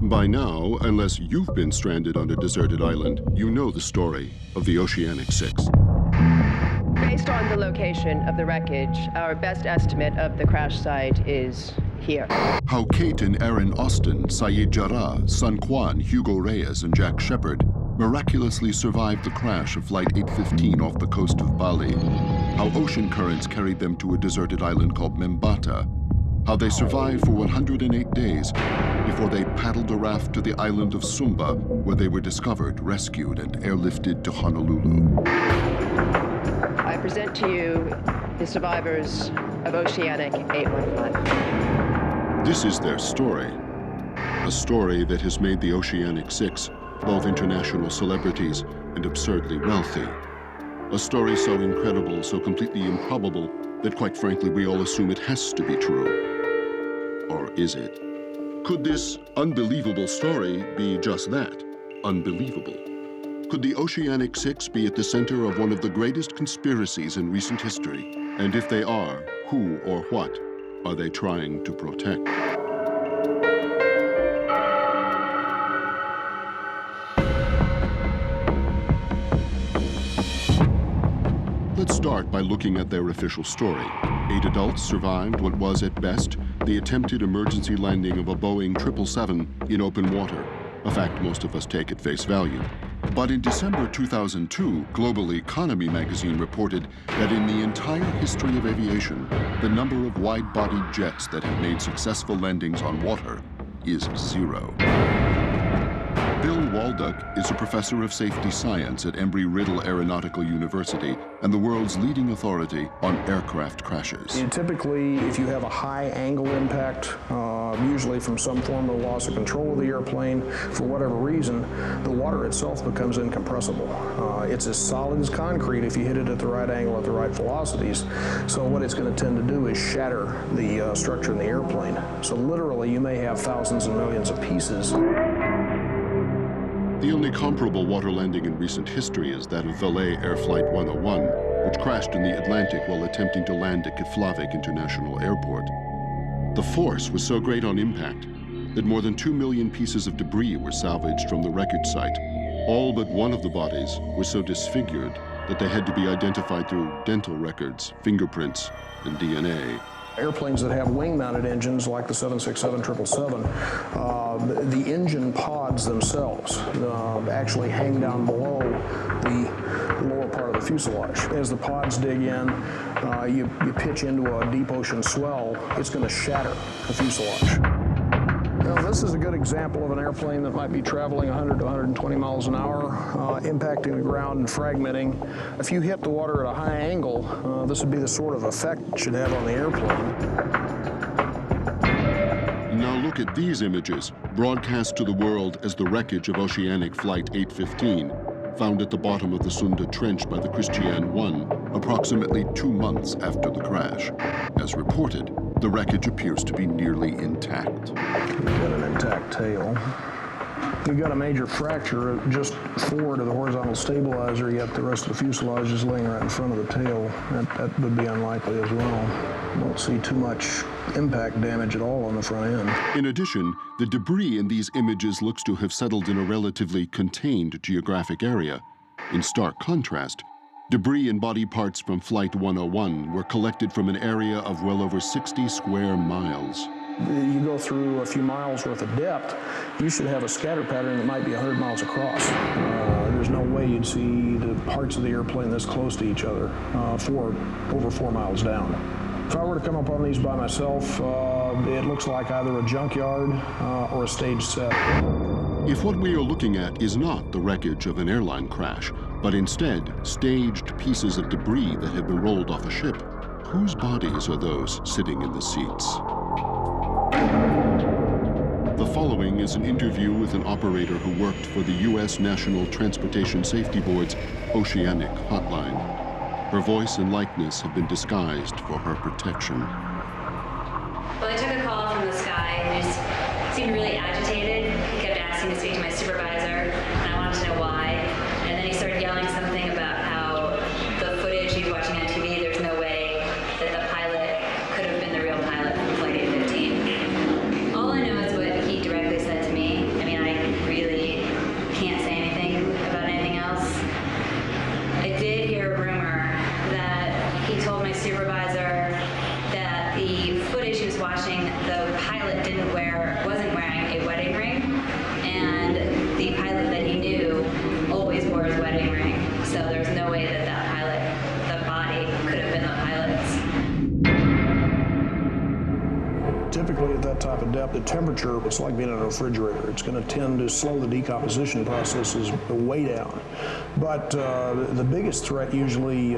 By now, unless you've been stranded on a deserted island, you know the story of the Oceanic 6. Based on the location of the wreckage, our best estimate of the crash site is here. How Kate and Aaron Austin, Saeed Jarrah, Sun Quan, Hugo Reyes, and Jack Shepard miraculously survived the crash of Flight 815 off the coast of Bali. How ocean currents carried them to a deserted island called Membata. How they survived for 108 days before they paddled a raft to the island of Sumba, where they were discovered, rescued, and airlifted to Honolulu. I present to you the survivors of Oceanic 815. This is their story. A story that has made the Oceanic 6 both international celebrities and absurdly wealthy. A story so incredible, so completely improbable, that quite frankly we all assume it has to be true. Or is it? Could this unbelievable story be just that, unbelievable? Could the Oceanic 6 be at the center of one of the greatest conspiracies in recent history? And if they are, who or what are they trying to protect? Let's start by looking at their official story. 8 adults survived what was, at best, the attempted emergency landing of a Boeing 777 in open water, a fact most of us take at face value. But in December 2002, Global Economy magazine reported that in the entire history of aviation, the number of wide-bodied jets that have made successful landings on water is 0. Bill Walduck is a professor of safety science at Embry-Riddle Aeronautical University and the world's leading authority on aircraft crashes. Typically, if you have a high angle impact, usually from some form of loss of control of the airplane, for whatever reason, the water itself becomes incompressible. It's as solid as concrete if you hit it at the right angle at the right velocities. So what it's going to tend to do is shatter the structure in the airplane. So literally, you may have thousands and millions of pieces. The only comparable water landing in recent history is that of Valet Air Flight 101, which crashed in the Atlantic while attempting to land at Keflavik International Airport. The force was so great on impact that more than 2 million pieces of debris were salvaged from the wreckage site. All but one of the bodies were so disfigured that they had to be identified through dental records, fingerprints, and DNA. Airplanes that have wing-mounted engines, like the 767, 777, the engine pods themselves actually hang down below the lower part of the fuselage. As the pods dig in, you pitch into a deep ocean swell, it's going to shatter the fuselage. Now, this is a good example of an airplane that might be traveling 100 to 120 miles an hour, impacting the ground and fragmenting. If you hit the water at a high angle, this would be the sort of effect it should have on the airplane. Now look at these images, broadcast to the world as the wreckage of Oceanic Flight 815, found at the bottom of the Sunda Trench by the Christiane 1, approximately 2 months after the crash. As reported, the wreckage appears to be nearly intact. We've got an intact tail. We've got a major fracture just forward of the horizontal stabilizer, yet the rest of the fuselage is laying right in front of the tail. That would be unlikely as well. Won't see too much impact damage at all on the front end. In addition, the debris in these images looks to have settled in a relatively contained geographic area. In stark contrast, debris and body parts from Flight 101 were collected from an area of well over 60 square miles. You go through a few miles worth of depth, you should have a scatter pattern that might be 100 miles across. There's no way you'd see the parts of the airplane this close to each other over 4 miles down. If I were to come upon these by myself, it looks like either a junkyard or a stage set. If what we are looking at is not the wreckage of an airline crash, but instead staged pieces of debris that have been rolled off a ship, whose bodies are those sitting in the seats? The following is an interview with an operator who worked for the U.S. National Transportation Safety Board's Oceanic hotline. Her voice and likeness have been disguised for her protection. Well, I took a call from the sky, and he just seemed really agitated. He kept asking to speak to my supervisor, and I wanted to know why. And then he started yelling something about how the footage he was watching on TV, there's no way that the pilot could have been the real pilot from Flight 815. All I know is what he directly said to me, The temperature, it's like being in a refrigerator. It's going to tend to slow the decomposition processes way down. But the biggest threat usually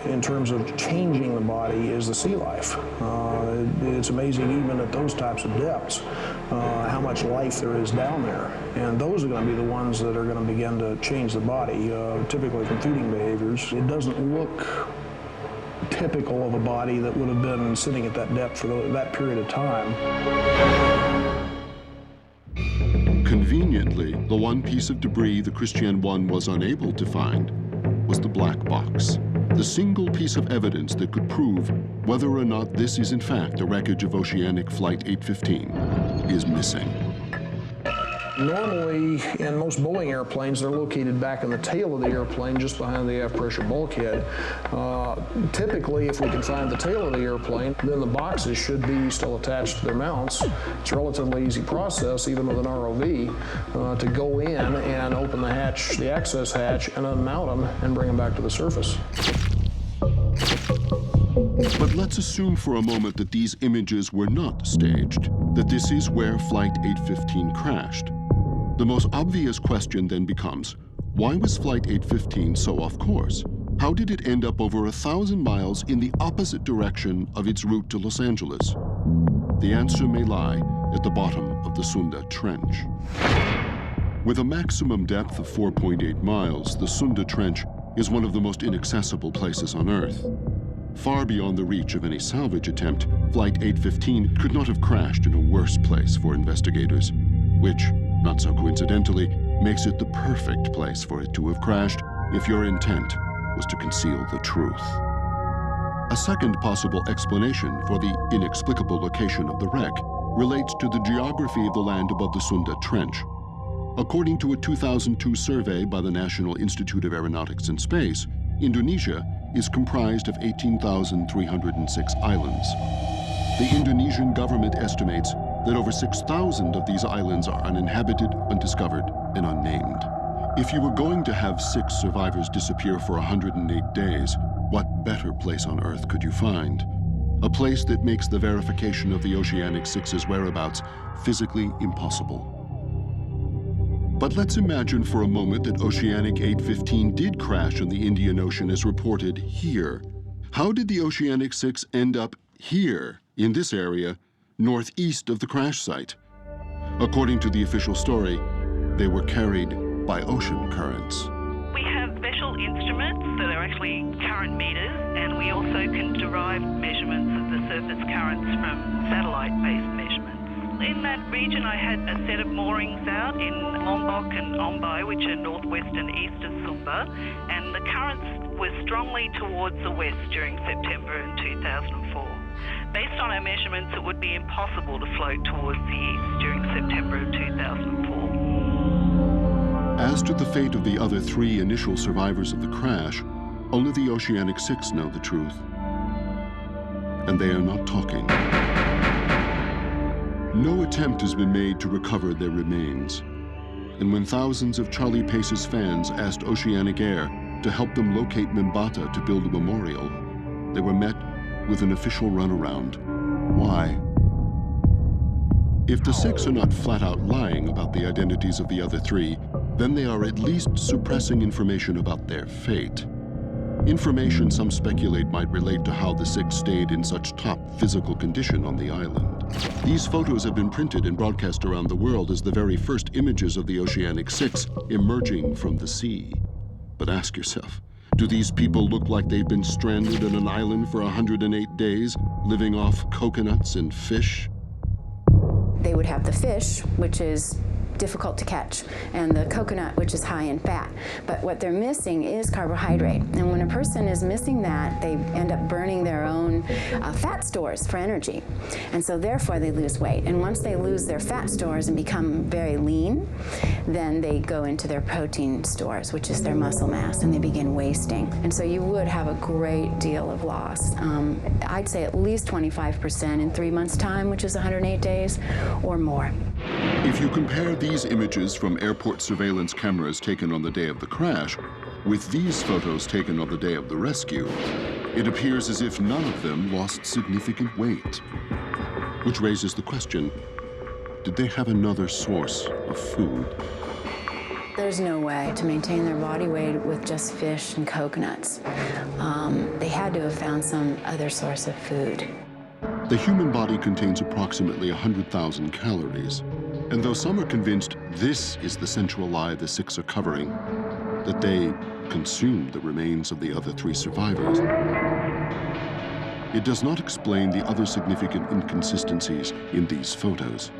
in terms of changing the body is the sea life. It's amazing even at those types of depths how much life there is down there. And those are going to be the ones that are going to begin to change the body, typically from feeding behaviors. It doesn't look typical of a body that would have been sitting at that depth for that period of time. Conveniently, the one piece of debris the Christian 1 was unable to find was the black box, the single piece of evidence that could prove whether or not this is in fact the wreckage of Oceanic Flight 815 is missing. Normally, in most Boeing airplanes, they're located back in the tail of the airplane, just behind the aft pressure bulkhead. Typically, if we can find the tail of the airplane, then the boxes should be still attached to their mounts. It's a relatively easy process, even with an ROV, to go in and open the hatch, the access hatch, and unmount them and bring them back to the surface. But let's assume for a moment that these images were not staged, that this is where Flight 815 crashed. The most obvious question then becomes, why was Flight 815 so off course? How did it end up over 1,000 miles in the opposite direction of its route to Los Angeles? The answer may lie at the bottom of the Sunda Trench. With a maximum depth of 4.8 miles, the Sunda Trench is one of the most inaccessible places on Earth. Far beyond the reach of any salvage attempt, Flight 815 could not have crashed in a worse place for investigators, which, not so coincidentally, makes it the perfect place for it to have crashed if your intent was to conceal the truth. A second possible explanation for the inexplicable location of the wreck relates to the geography of the land above the Sunda Trench. According to a 2002 survey by the National Institute of Aeronautics and Space, Indonesia is comprised of 18,306 islands. The Indonesian government estimates that over 6,000 of these islands are uninhabited, undiscovered, and unnamed. If you were going to have 6 survivors disappear for 108 days, what better place on Earth could you find? A place that makes the verification of the Oceanic 6's whereabouts physically impossible. But let's imagine for a moment that Oceanic 815 did crash in the Indian Ocean as reported here. How did the Oceanic 6 end up here, in this area, northeast of the crash site? According to the official story, they were carried by ocean currents. We have special instruments that are actually current meters, and we also can derive measurements of the surface currents from satellite-based measurements. In that region, I had a set of moorings out in Lombok and Ombai, which are northwest and east of Sumba, and the currents were strongly towards the west during September in 2004. Based on our measurements, it would be impossible to float towards the east during September of 2004. As to the fate of the other 3 initial survivors of the crash, only the Oceanic 6 know the truth. And they are not talking. No attempt has been made to recover their remains. And when thousands of Charlie Pace's fans asked Oceanic Air to help them locate Mimbata to build a memorial, they were met with an official runaround. Why? If the 6 are not flat out lying about the identities of the other 3, then they are at least suppressing information about their fate. Information some speculate might relate to how the 6 stayed in such top physical condition on the island. These photos have been printed and broadcast around the world as the very first images of the Oceanic 6 emerging from the sea. But ask yourself, do these people look like they've been stranded on an island for 108 days, living off coconuts and fish? They would have the fish, which is difficult to catch, and the coconut, which is high in fat. But what they're missing is carbohydrate. And when a person is missing that, they end up burning their own fat stores for energy. And so therefore they lose weight. And once they lose their fat stores and become very lean, then they go into their protein stores, which is their muscle mass, and they begin wasting. And so you would have a great deal of loss. I'd say at least 25% in 3 months' time, which is 108 days, or more. If you compare these images from airport surveillance cameras taken on the day of the crash with these photos taken on the day of the rescue, it appears as if none of them lost significant weight. Which raises the question, did they have another source of food? There's no way to maintain their body weight with just fish and coconuts. They had to have found some other source of food. The human body contains approximately 100,000 calories. And though some are convinced this is the central lie the six are covering, that they consumed the remains of the other three survivors, it does not explain the other significant inconsistencies in these photos.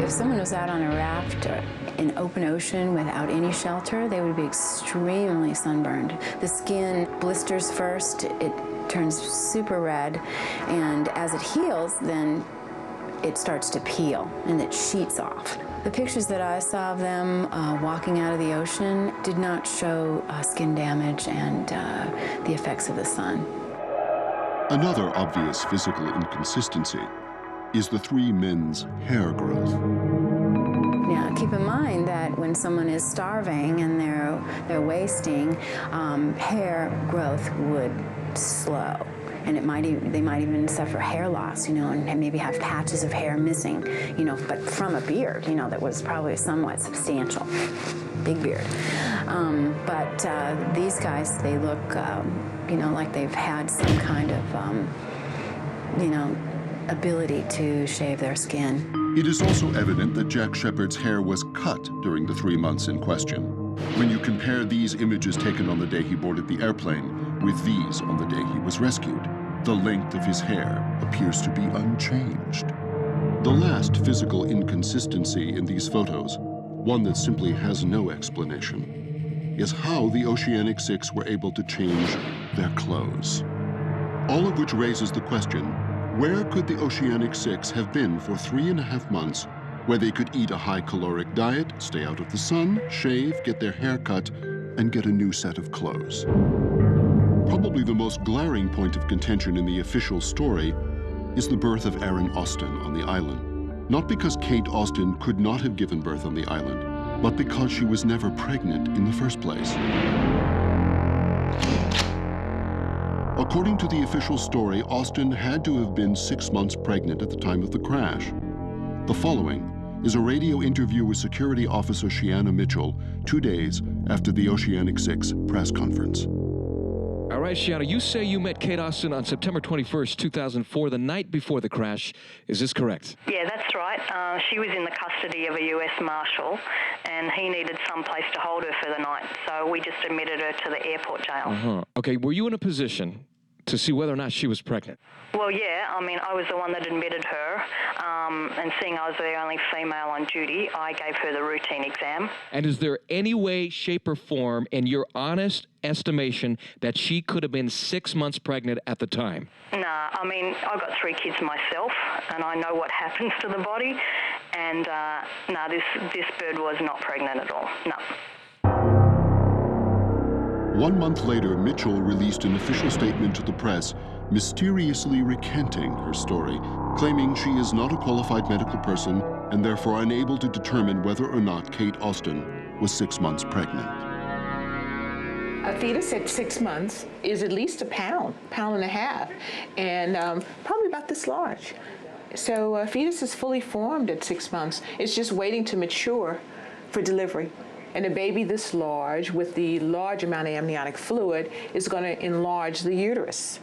If someone was out on a raft or in open ocean without any shelter, they would be extremely sunburned. The skin blisters first, it turns super red, and as it heals, then it starts to peel and it sheets off. The pictures that I saw of them walking out of the ocean did not show skin damage and the effects of the sun. Another obvious physical inconsistency is the three men's hair growth. Now, keep in mind that when someone is starving and they're wasting, hair growth would slow. And they might even suffer hair loss, and maybe have patches of hair missing, but from a beard, that was probably somewhat substantial, big beard. But these guys, they look, like they've had some kind of, ability to shave their skin. It is also evident that Jack Shepherd's hair was cut during the 3 months in question. When you compare these images taken on the day he boarded the airplane with these on the day he was rescued, the length of his hair appears to be unchanged. The last physical inconsistency in these photos, one that simply has no explanation, is how the Oceanic 6 were able to change their clothes. All of which raises the question, where could the Oceanic 6 have been for 3.5 months where they could eat a high-caloric diet, stay out of the sun, shave, get their hair cut, and get a new set of clothes? Probably the most glaring point of contention in the official story is the birth of Aaron Austin on the island. Not because Kate Austin could not have given birth on the island, but because she was never pregnant in the first place. According to the official story, Austin had to have been 6 months pregnant at the time of the crash. The following is a radio interview with Security Officer Shiana Mitchell 2 days after the Oceanic 6 press conference. All right, Shiana, you say you met Kate Austin on September 21st, 2004, the night before the crash. Is this correct? Yeah, that's right. She was in the custody of a U.S. Marshal, and he needed some place to hold her for the night, so we just admitted her to the airport jail. Uh-huh. Okay, were you in a position to see whether or not she was pregnant? Well, yeah. I was the one that admitted her, and seeing I was the only female on duty, I gave her the routine exam. And is there any way, shape, or form, in your honest estimation, that she could have been 6 months pregnant at the time? Nah, I've got 3 kids myself, and I know what happens to the body, and this bird was not pregnant at all, no. 1 month later, Mitchell released an official statement to the press, mysteriously recanting her story, claiming she is not a qualified medical person and therefore unable to determine whether or not Kate Austin was 6 months pregnant. A fetus at 6 months is at least a pound and a half, and probably about this large. So a fetus is fully formed at 6 months. It's just waiting to mature for delivery. And a baby this large with the large amount of amniotic fluid is going to enlarge the uterus.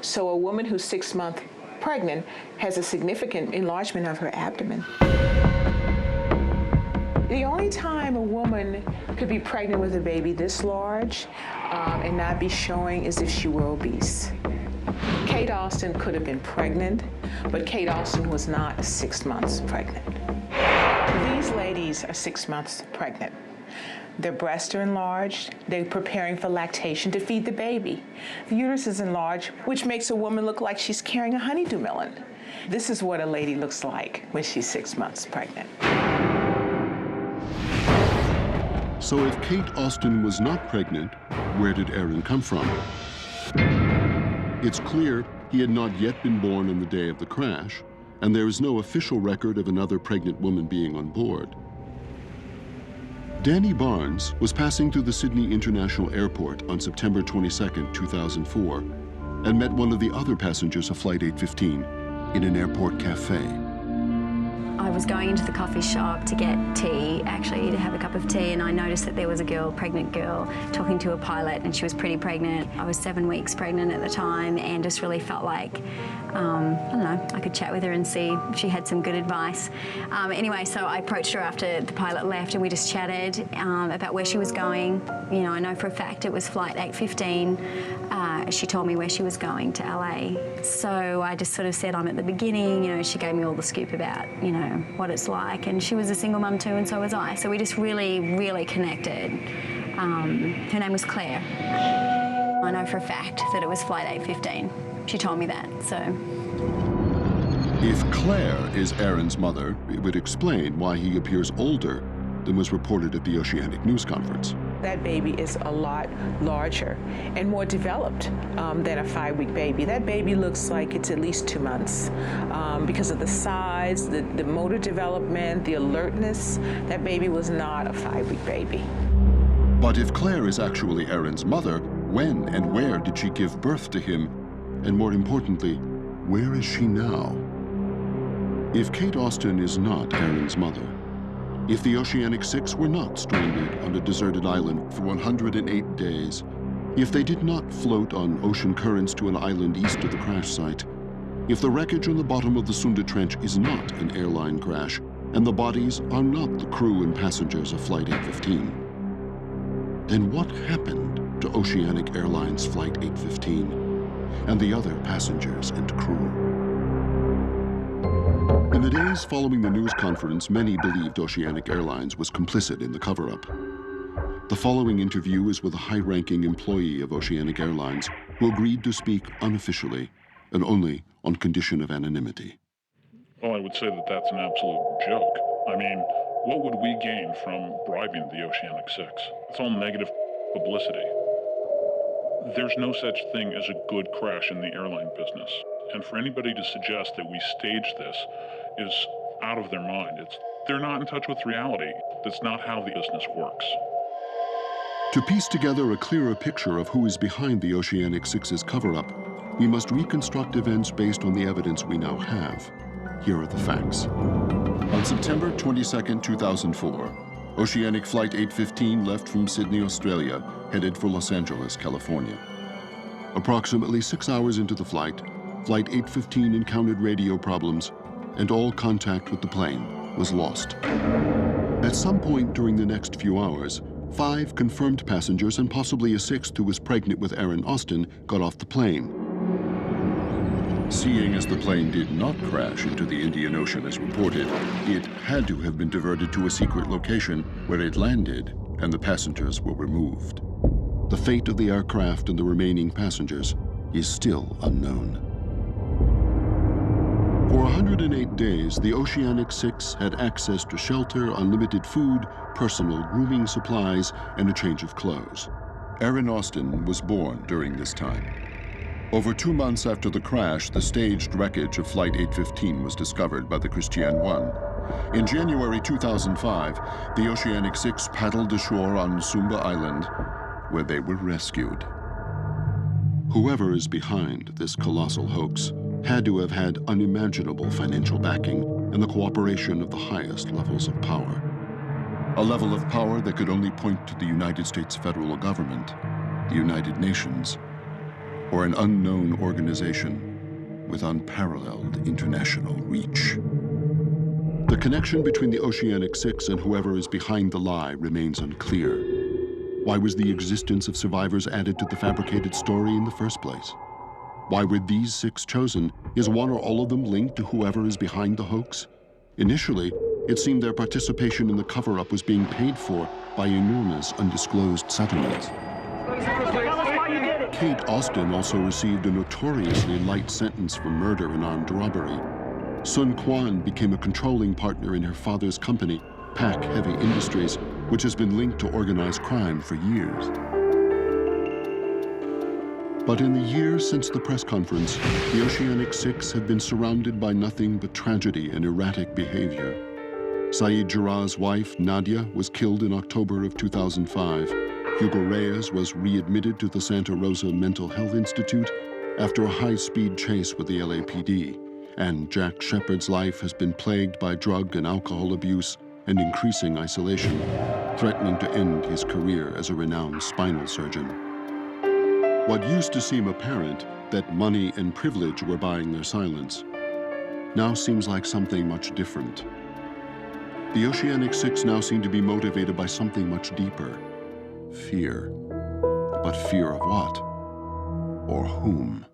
So a woman who's 6 months pregnant has a significant enlargement of her abdomen. The only time a woman could be pregnant with a baby this large and not be showing is if she were obese. Kate Austin could have been pregnant, but Kate Austin was not 6 months pregnant. These ladies are 6 months pregnant. Their breasts are enlarged. They're preparing for lactation to feed the baby. The uterus is enlarged, which makes a woman look like she's carrying a honeydew melon. This is what a lady looks like when she's 6 months pregnant. So if Kate Austin was not pregnant, where did Aaron come from? It's clear he had not yet been born on the day of the crash, and there is no official record of another pregnant woman being on board. Danny Barnes was passing through the Sydney International Airport on September 22, 2004, and met one of the other passengers of Flight 815 in an airport cafe. I was going into the coffee shop to get tea, actually, to have a cup of tea, and I noticed that there was a girl, pregnant girl, talking to a pilot, and she was pretty pregnant. I was 7 weeks pregnant at the time, and just really felt like, I don't know, I could chat with her and see if she had some good advice. Anyway, so I approached her after the pilot left, and we just chatted about where she was going. You know, I know for a fact it was flight 815. She told me where she was going, to LA. So I just sort of said I'm at the beginning. You know, she gave me all the scoop about, you know, what it's like. And she was a single mum too, and so was I. So we just really, really connected. Her name was Claire. I know for a fact that it was flight 815. She told me that, so. If Claire is Aaron's mother, it would explain why he appears older than was reported at the Oceanic news conference. That baby is a lot larger and more developed than a 5-week baby. That baby looks like it's at least 2 months because of the size, the motor development, the alertness. That baby was not a 5-week baby. But if Claire is actually Aaron's mother, when and where did she give birth to him? And more importantly, where is she now? If Kate Austin is not Aaron's mother, if the Oceanic 6 were not stranded on a deserted island for 108 days, if they did not float on ocean currents to an island east of the crash site, if the wreckage on the bottom of the Sunda Trench is not an airline crash, and the bodies are not the crew and passengers of Flight 815, then what happened to Oceanic Airlines Flight 815 and the other passengers and crew? In the days following the news conference, many believed Oceanic Airlines was complicit in the cover-up. The following interview is with a high-ranking employee of Oceanic Airlines who agreed to speak unofficially and only on condition of anonymity. Well, I would say that that's an absolute joke. I mean, what would we gain from bribing the Oceanic 6? It's all negative publicity. There's no such thing as a good crash in the airline business. And for anybody to suggest that we staged this is out of their mind. They're not in touch with reality. That's not how the business works. To piece together a clearer picture of who is behind the Oceanic 6's cover-up, we must reconstruct events based on the evidence we now have. Here are the facts. On September 22, 2004, Oceanic Flight 815 left from Sydney, Australia, headed for Los Angeles, California. Approximately 6 hours into the flight, Flight 815 encountered radio problems, and all contact with the plane was lost. At some point during the next few hours, 5 confirmed passengers and possibly a 6th who was pregnant with Aaron Austin got off the plane. Seeing as the plane did not crash into the Indian Ocean as reported, it had to have been diverted to a secret location where it landed and the passengers were removed. The fate of the aircraft and the remaining passengers is still unknown. For 108 days, the Oceanic 6 had access to shelter, unlimited food, personal grooming supplies, and a change of clothes. Aaron Austin was born during this time. Over 2 months after the crash, the staged wreckage of Flight 815 was discovered by the Christian 1. In January 2005, the Oceanic 6 paddled ashore on Sumba Island, where they were rescued. Whoever is behind this colossal hoax had to have had unimaginable financial backing and the cooperation of the highest levels of power. A level of power that could only point to the United States federal government, the United Nations, or an unknown organization with unparalleled international reach. The connection between the Oceanic 6 and whoever is behind the lie remains unclear. Why was the existence of survivors added to the fabricated story in the first place? Why were these 6 chosen? Is one or all of them linked to whoever is behind the hoax? Initially, it seemed their participation in the cover-up was being paid for by enormous undisclosed settlements. Kate Austin also received a notoriously light sentence for murder and armed robbery. Sun Quan became a controlling partner in her father's company, Pac Heavy Industries, which has been linked to organized crime for years. But in the years since the press conference, the Oceanic 6 have been surrounded by nothing but tragedy and erratic behavior. Saeed Jarrah's wife, Nadia, was killed in October of 2005. Hugo Reyes was readmitted to the Santa Rosa Mental Health Institute after a high-speed chase with the LAPD. and Jack Shepard's life has been plagued by drug and alcohol abuse and increasing isolation, threatening to end his career as a renowned spinal surgeon. What used to seem apparent, that money and privilege were buying their silence, now seems like something much different. The Oceanic Six now seem to be motivated by something much deeper: fear. But fear of what? Or whom?